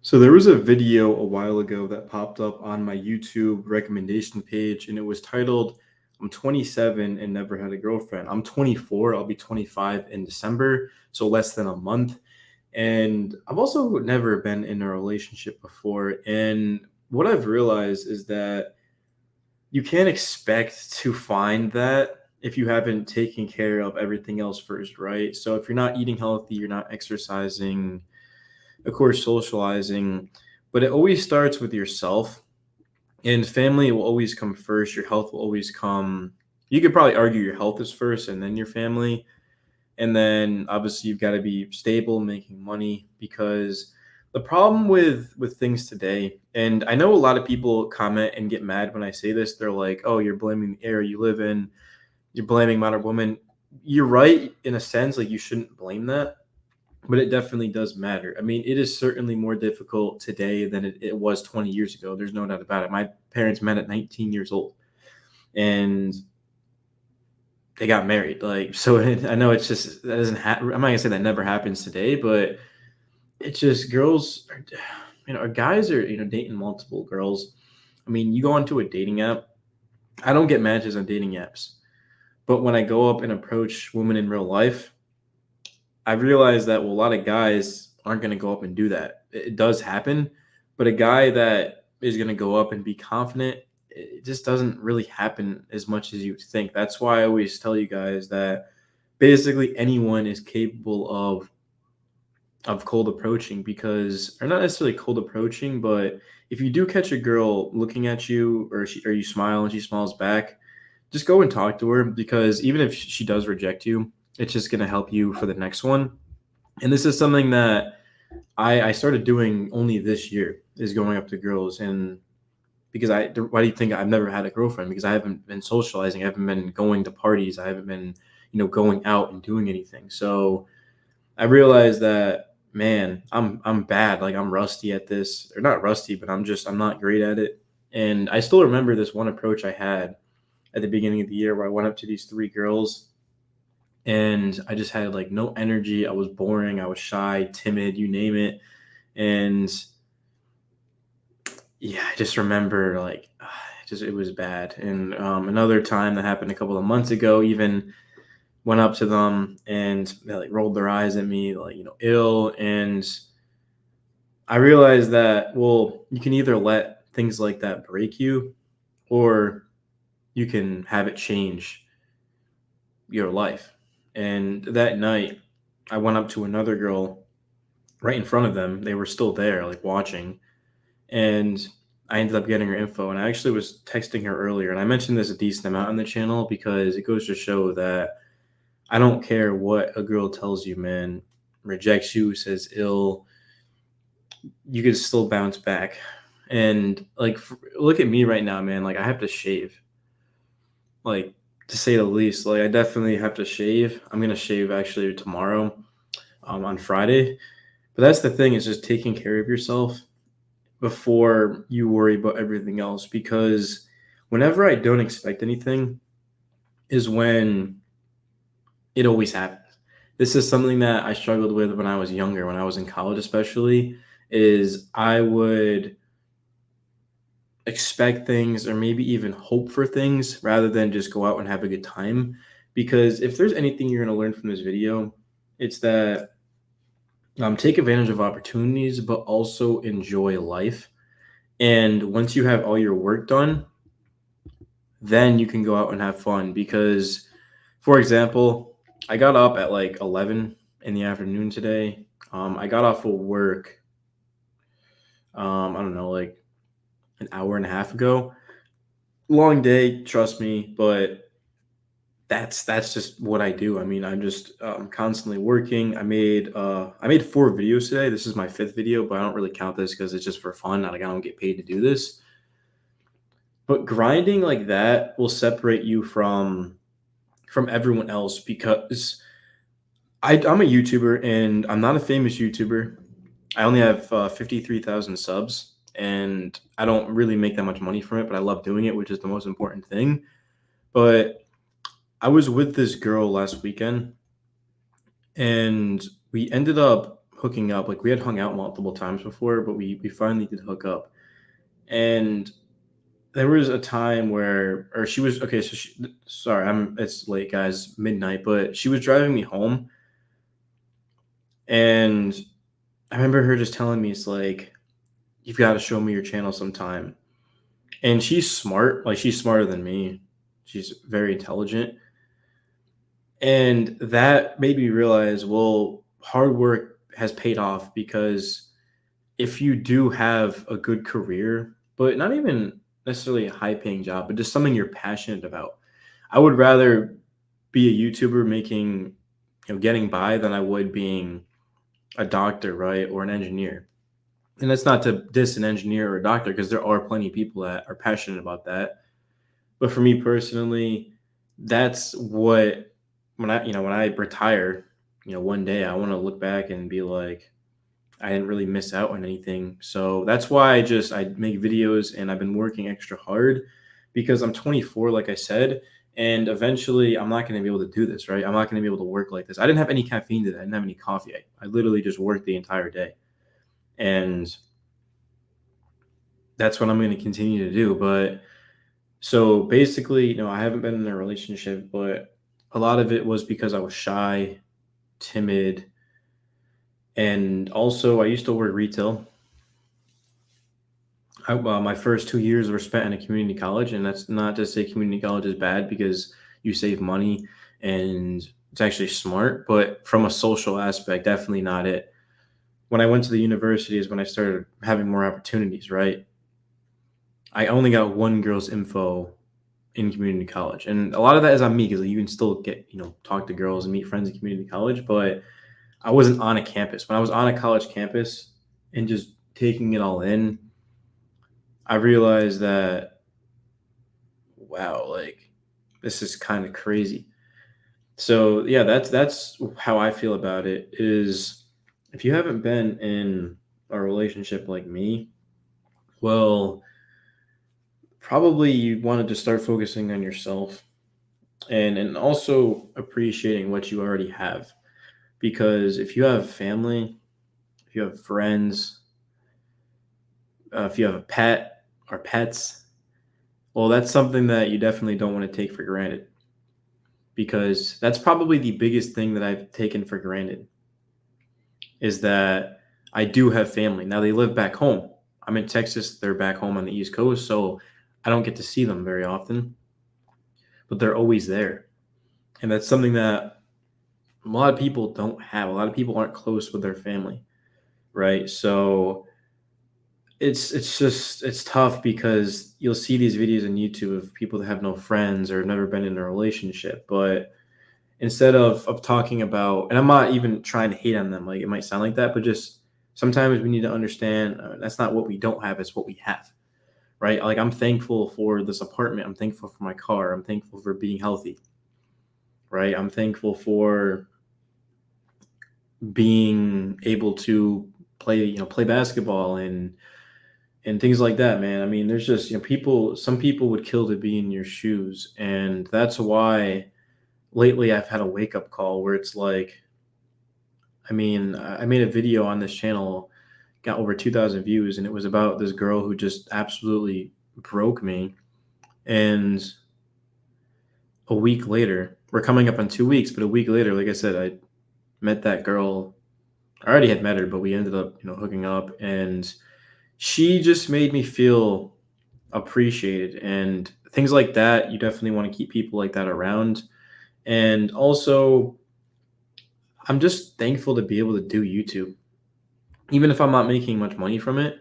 So there was a video a while ago that popped up on my YouTube recommendation page, and it was titled "I'm 27 and never had a girlfriend." I'm 24. I'll be 25 in December, so less than a month. And I've also never been in a relationship before. And what I've realized is that you can't expect to find that if you haven't taken care of everything else first, right? So if you're not eating healthy, you're not exercising, of course, socializing, but it always starts with yourself, and family will always come first. Your health will always come. You could probably argue your health is first and then your family. And then obviously you've got to be stable, making money, because the problem with things today, and I know a lot of people comment and get mad when I say this. They're like, "Oh, you're blaming the era you live in. You're blaming modern women." You're right in a sense, like you shouldn't blame that, but it definitely does matter. I mean, it is certainly more difficult today than it was 20 years ago. There's no doubt about it. My parents met at 19 years old and they got married. Like, so I know it's just, that doesn't happen. I'm not gonna say that never happens today, but it's just girls are, guys are, dating multiple girls. I mean, you go onto a dating app. I don't get matches on dating apps, but when I go up and approach women in real life, I realized that, well, a lot of guys aren't going to go up and do that. It does happen, but a guy that is going to go up and be confident, it just doesn't really happen as much as you think. That's why I always tell you guys that basically anyone is capable of cold approaching, because, or not necessarily cold approaching, but if you do catch a girl looking at you, or you smile and she smiles back, just go and talk to her, because even if she does reject you, it's just going to help you for the next one. And this is something that I started doing only this year, is going up to girls. And because why do you think I've never had a girlfriend? Because I haven't been socializing, I haven't been going to parties, I haven't been, going out and doing anything. So I realized that, man, I'm bad. Like, I'm rusty at this, or not rusty, but I'm not great at it. And I still remember this one approach I had at the beginning of the year where I went up to these three girls and I just had like no energy. I was boring. I was shy, timid, you name it. And yeah, I just remember like, it was bad. And another time that happened a couple of months ago, even went up to them and they like rolled their eyes at me, like, ill. And I realized that, well, you can either let things like that break you, or you can have it change your life. And that night, I went up to another girl right in front of them. They were still there, like watching. And I ended up getting her info. And I actually was texting her earlier. And I mentioned this a decent amount on the channel because it goes to show that I don't care what a girl tells you, man, rejects you, says ill, you could still bounce back. And like, look at me right now, man. Like, I have to shave, like, to say the least. Like, I definitely have to shave. I'm gonna shave actually tomorrow, on Friday. But that's the thing, is just taking care of yourself before you worry about everything else. Because whenever I don't expect anything is when it always happens. This is something that I struggled with when I was younger, when I was in college, especially, is I would expect things, or maybe even hope for things, rather than just go out and have a good time. Because if there's anything you're going to learn from this video, it's that, take advantage of opportunities, but also enjoy life. And once you have all your work done, then you can go out and have fun. Because, for example, I got up at like 11 in the afternoon today. I got off of work, I don't know, like an hour and a half ago. Long day, trust me, but that's just what I do. I mean, I'm just, constantly working. I made 4 videos today. This is my fifth video, but I don't really count this because it's just for fun. Like, I don't get paid to do this. But grinding like that will separate you from everyone else, because I'm a YouTuber and I'm not a famous YouTuber. I only have 53,000 subs, and I don't really make that much money from it, but I love doing it, which is the most important thing. But I was with this girl last weekend, and we ended up hooking up. Like we had hung out multiple times before, but we finally did hook up. And there was a time where, or she was okay. So sorry, it's late, guys, midnight. But she was driving me home, and I remember her just telling me, it's like, you've got to show me your channel sometime. And she's smart, like she's smarter than me. She's very intelligent. And that made me realize, well, hard work has paid off, because if you do have a good career, but not even necessarily a high paying job, but just something you're passionate about, I would rather be a YouTuber making, getting by, than I would being a doctor, right? Or an engineer. And that's not to diss an engineer or a doctor, because there are plenty of people that are passionate about that. But for me personally, that's what, when I retire, one day I want to look back and be like, I didn't really miss out on anything. So that's why I make videos, and I've been working extra hard, because I'm 24, like I said, and eventually I'm not going to be able to do this, right? I'm not going to be able to work like this. I didn't have any caffeine today. I didn't have any coffee. I literally just worked the entire day. And that's what I'm going to continue to do. But so basically, I haven't been in a relationship, but a lot of it was because I was shy, timid, and also I used to work retail. My first 2 years were spent in a community college, and that's not to say community college is bad, because you save money and it's actually smart. But from a social aspect, definitely not it. When I went to the university is when I started having more opportunities, right? I only got one girl's info in community college, and a lot of that is on me, because you can still get, talk to girls and meet friends in community college. But I wasn't on a campus. When I was on a college campus and just taking it all in, I realized that, wow, like this is kind of crazy. So yeah, that's how I feel about it. Is if you haven't been in a relationship like me, well, probably you wanted to start focusing on yourself, and also appreciating what you already have. Because if you have family, if you have friends, if you have a pet or pets, well, that's something that you definitely don't want to take for granted, because that's probably the biggest thing that I've taken for granted, is that I do have family. Now they live back home. I'm in Texas, they're back home on the East Coast, so I don't get to see them very often, but they're always there. And that's something that a lot of people don't have. A lot of people aren't close with their family, right? So it's tough, because you'll see these videos on YouTube of people that have no friends or have never been in a relationship. But instead of talking about, and I'm not even trying to hate on them, like it might sound like that, but just sometimes we need to understand, that's not what we don't have, it's what we have, right? Like I'm thankful for this apartment, I'm thankful for my car, I'm thankful for being healthy, right? I'm thankful for being able to play basketball and things like that, man. I mean, there's just, some people would kill to be in your shoes. And that's why lately I've had a wake up call where it's like, I mean, I made a video on this channel, got over 2,000 views, and it was about this girl who just absolutely broke me. And a week later, we're coming up on 2 weeks, but a week later, like I said, I met that girl. I already had met her, but we ended up, hooking up, and she just made me feel appreciated. And things like that, you definitely want to keep people like that around. And also, I'm just thankful to be able to do YouTube, even if I'm not making much money from it,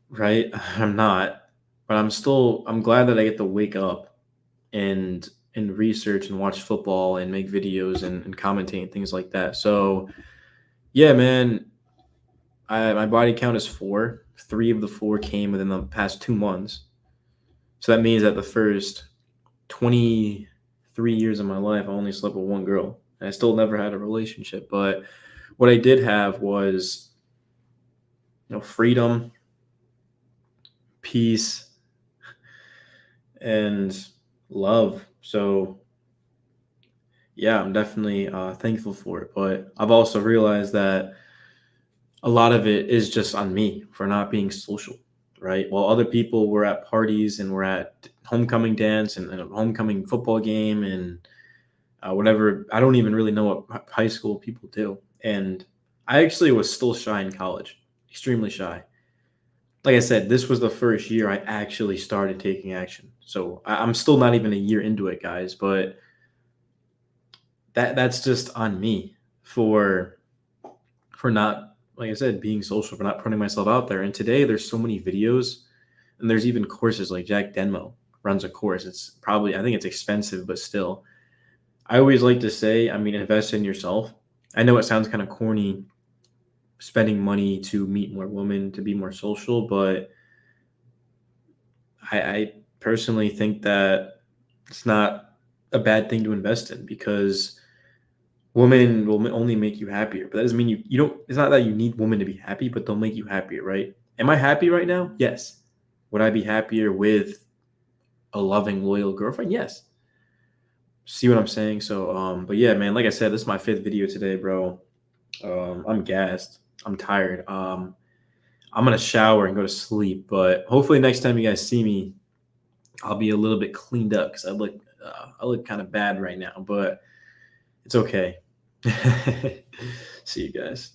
right? I'm not, but I'm glad that I get to wake up and research and watch football and make videos and commentate and things like that. So yeah, man, my body count is 4. 3 of the 4 came within the past 2 months. So that means that the first 23 years of my life, I only slept with one girl. And I still never had a relationship. But what I did have was, freedom, peace, and love. So Yeah, I'm definitely thankful for it. But I've also realized that a lot of it is just on me for not being social, right? While other people were at parties and were at homecoming dance and a homecoming football game and whatever, I don't even really know what high school people do. And I actually was still shy in college, extremely shy. Like I said, this was the first year I actually started taking action. So I'm still not even a year into it, guys. But that's just on me for not, like I said, being social, for not putting myself out there. And today there's so many videos, and there's even courses like Jack Denmo runs a course. It's probably, I think it's expensive, but still. I always like to say, I mean, invest in yourself. I know it sounds kind of corny spending money to meet more women, to be more social, but I personally think that it's not a bad thing to invest in because women will only make you happier. But that doesn't mean you don't, it's not that you need women to be happy, but they'll make you happier, right? Am I happy right now? Yes. Would I be happier with a loving, loyal girlfriend? Yes. See what I'm saying? So, but yeah, man, like I said, this is my fifth video today, bro. I'm gassed. I'm tired. I'm gonna shower and go to sleep. But hopefully, next time you guys see me, I'll be a little bit cleaned up because I look kind of bad right now. But it's okay. See you guys.